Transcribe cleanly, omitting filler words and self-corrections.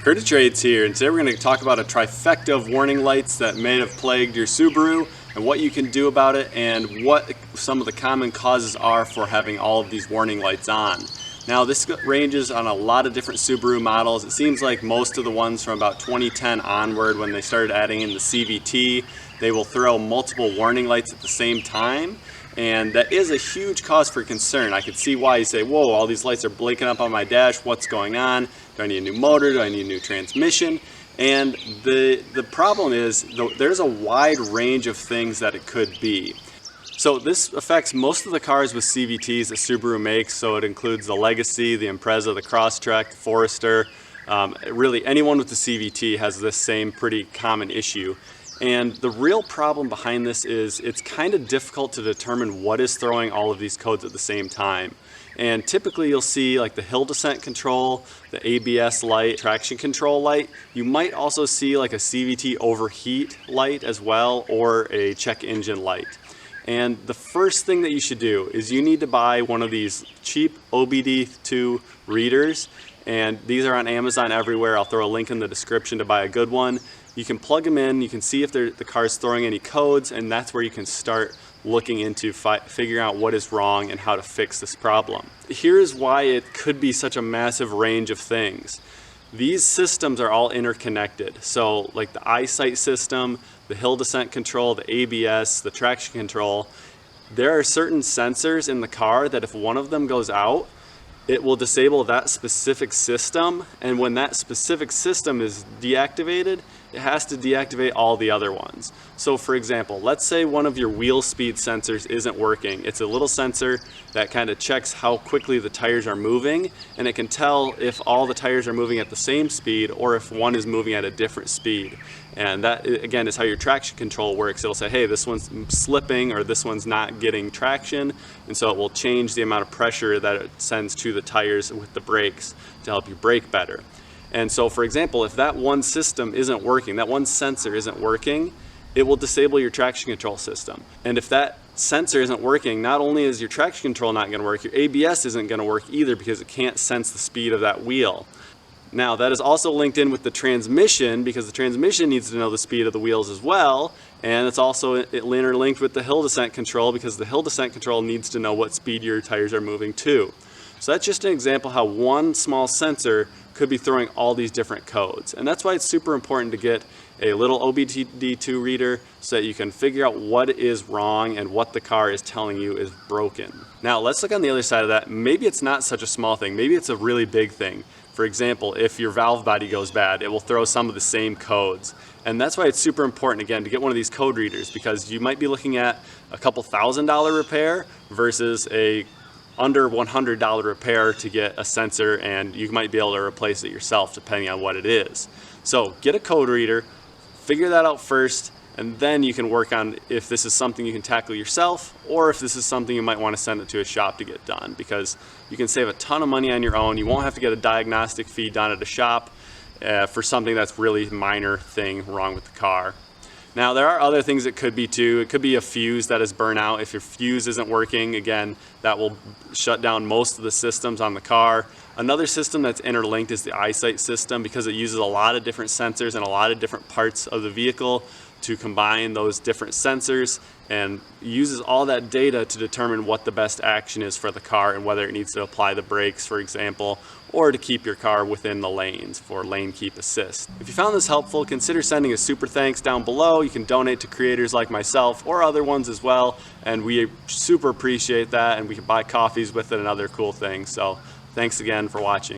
Curtis Trades here, and today we're going to talk about a trifecta of warning lights that may have plagued your Subaru and what you can do about it and what some of the common causes are for having all of these warning lights on. Now this ranges on a lot of different Subaru models. It seems like most of the ones from about 2010 onward, when they started adding in the CVT, they will throw multiple warning lights at the same time. And that is a huge cause for concern. I could see why you say, whoa, all these lights are blinking up on my dash, what's going on? Do I need a new motor? Do I need a new transmission? And the problem is, there's a wide range of things that it could be. So this affects most of the cars with CVTs that Subaru makes, so it includes the Legacy, the Impreza, the Crosstrek, the Forester. Really anyone with the CVT has this same pretty common issue. And the real problem behind this is it's kind of difficult to determine what is throwing all of these codes at the same time. And typically you'll see like the hill descent control, the ABS light, traction control light. You might also see like a CVT Overheat light as well, or a check engine light. And the first thing that you should do is you need to buy one of these cheap OBD2 readers. And these are on Amazon everywhere. I'll throw a link in the description to buy a good one. You can plug them in, you can see if the car's throwing any codes, and that's where you can start looking into figuring out what is wrong and how to fix this problem. Here's why it could be such a massive range of things. These systems are all interconnected. So like the eyesight system, the hill descent control, the ABS, the traction control, there are certain sensors in the car that if one of them goes out, it will disable that specific system, and when that specific system is deactivated, it has to deactivate all the other ones. So for example, let's say one of your wheel speed sensors isn't working. It's a little sensor that kind of checks how quickly the tires are moving, and it can tell if all the tires are moving at the same speed or if one is moving at a different speed. And that, again, is how your traction control works. It'll say, hey, this one's slipping or this one's not getting traction. And so it will change the amount of pressure that it sends to the tires with the brakes to help you brake better. And so, for example, if that one system isn't working, that one sensor isn't working, it will disable your traction control system. And if that sensor isn't working, not only is your traction control not going to work, your ABS isn't going to work either because it can't sense the speed of that wheel. Now that is also linked in with the transmission, because the transmission needs to know the speed of the wheels as well, and it's also interlinked with the hill descent control because the hill descent control needs to know what speed your tires are moving to. So that's just an example how one small sensor could be throwing all these different codes. And that's why it's super important to get a little OBD2 reader so that you can figure out what is wrong and what the car is telling you is broken. Now let's look on the other side of that. Maybe it's not such a small thing. Maybe it's a really big thing. For example, if your valve body goes bad, it will throw some of the same codes. And that's why it's super important, again, to get one of these code readers, because you might be looking at a couple $1,000 repair versus a under $100 repair to get a sensor, and you might be able to replace it yourself depending on what it is. So get a code reader, figure that out first, and then you can work on if this is something you can tackle yourself or if this is something you might want to send it to a shop to get done, because you can save a ton of money on your own. You won't have to get a diagnostic fee done at a shop for something that's really minor thing wrong with the car. Now there are other things it could be too. It could be a fuse that is burnt out. If your fuse isn't working, again, that will shut down most of the systems on the car. Another system that's interlinked is the eyesight system, because it uses a lot of different sensors and a lot of different parts of the vehicle to combine those different sensors, and uses all that data to determine what the best action is for the car and whether it needs to apply the brakes, for example, or to keep your car within the lanes for lane keep assist. If you found this helpful, consider sending a super thanks down below. You can donate to creators like myself or other ones as well, and we super appreciate that, and we can buy coffees with it and other cool things. So thanks again for watching.